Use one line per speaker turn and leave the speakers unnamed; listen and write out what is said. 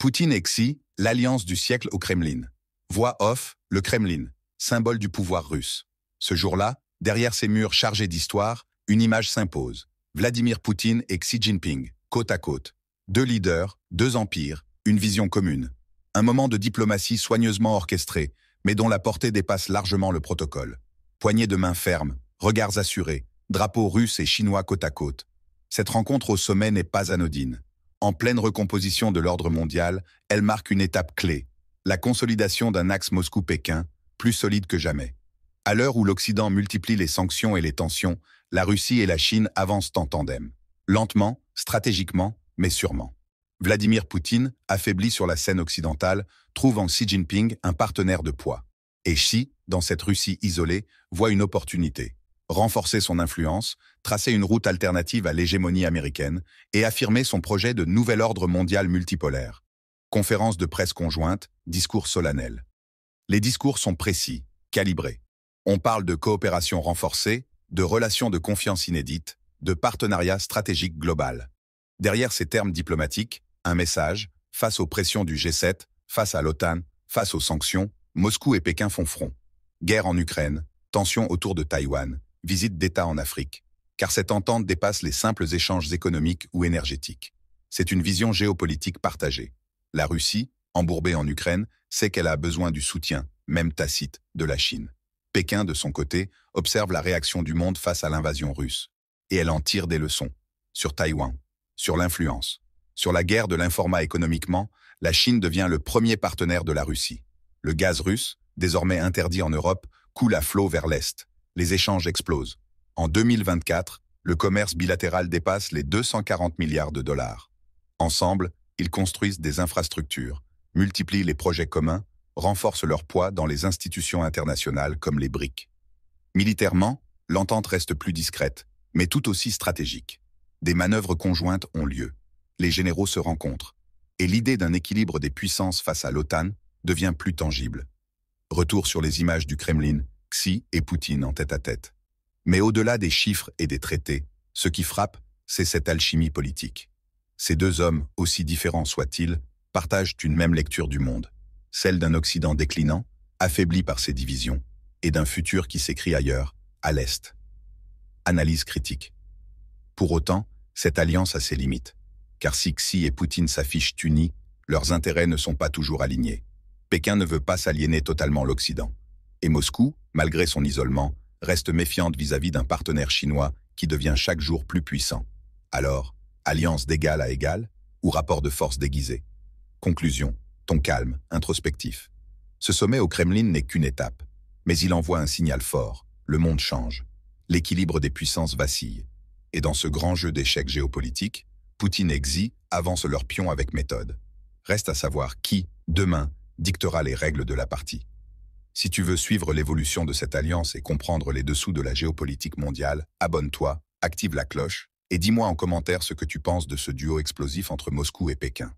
Poutine et Xi, l'alliance du siècle au Kremlin. Voix off, le Kremlin, symbole du pouvoir russe. Ce jour-là, derrière ces murs chargés d'histoire, une image s'impose. Vladimir Poutine et Xi Jinping, côte à côte. Deux leaders, deux empires, une vision commune. Un moment de diplomatie soigneusement orchestré, mais dont la portée dépasse largement le protocole. Poignées de main fermes, regards assurés, drapeaux russes et chinois côte à côte. Cette rencontre au sommet n'est pas anodine. En pleine recomposition de l'ordre mondial, elle marque une étape clé, la consolidation d'un axe Moscou-Pékin, plus solide que jamais. À l'heure où l'Occident multiplie les sanctions et les tensions, la Russie et la Chine avancent en tandem. Lentement, stratégiquement, mais sûrement. Vladimir Poutine, affaibli sur la scène occidentale, trouve en Xi Jinping un partenaire de poids. Et Xi, dans cette Russie isolée, voit une opportunité. Renforcer son influence, tracer une route alternative à l'hégémonie américaine et affirmer son projet de nouvel ordre mondial multipolaire. Conférences de presse conjointes, discours solennels. Les discours sont précis, calibrés. On parle de coopération renforcée, de relations de confiance inédites, de partenariat stratégique global. Derrière ces termes diplomatiques, un message, face aux pressions du G7, face à l'OTAN, face aux sanctions, Moscou et Pékin font front. Guerre en Ukraine, tensions autour de Taïwan, visite d'État en Afrique. Car cette entente dépasse les simples échanges économiques ou énergétiques. C'est une vision géopolitique partagée. La Russie, embourbée en Ukraine, sait qu'elle a besoin du soutien, même tacite, de la Chine. Pékin, de son côté, observe la réaction du monde face à l'invasion russe. Et elle en tire des leçons. Sur Taïwan, sur l'influence, sur la guerre de l'informat économiquement, la Chine devient le premier partenaire de la Russie. Le gaz russe, désormais interdit en Europe, coule à flot vers l'Est. Les échanges explosent. En 2024, le commerce bilatéral dépasse les 240 milliards de dollars. Ensemble, ils construisent des infrastructures, multiplient les projets communs, renforcent leur poids dans les institutions internationales comme les BRICS. Militairement, l'entente reste plus discrète, mais tout aussi stratégique. Des manœuvres conjointes ont lieu. Les généraux se rencontrent. Et l'idée d'un équilibre des puissances face à l'OTAN devient plus tangible. Retour sur les images du Kremlin, Xi et Poutine en tête-à-tête. Mais au-delà des chiffres et des traités, ce qui frappe, c'est cette alchimie politique. Ces deux hommes, aussi différents soient-ils, partagent une même lecture du monde, celle d'un Occident déclinant, affaibli par ses divisions, et d'un futur qui s'écrit ailleurs, à l'Est. Analyse critique. Pour autant, cette alliance a ses limites, car si Xi et Poutine s'affichent unis, leurs intérêts ne sont pas toujours alignés. Pékin ne veut pas s'aliéner totalement l'Occident. Et Moscou, malgré son isolement, reste méfiante vis-à-vis d'un partenaire chinois qui devient chaque jour plus puissant. Alors, alliance d'égal à égal ou rapport de force déguisé? Conclusion, ton calme, introspectif. Ce sommet au Kremlin n'est qu'une étape, mais il envoie un signal fort. Le monde change. L'équilibre des puissances vacille. Et dans ce grand jeu d'échecs géopolitiques, Poutine et Xi avancent leurs pions avec méthode. Reste à savoir qui, demain, dictera les règles de la partie. Si tu veux suivre l'évolution de cette alliance et comprendre les dessous de la géopolitique mondiale, abonne-toi, active la cloche et dis-moi en commentaire ce que tu penses de ce duo explosif entre Moscou et Pékin.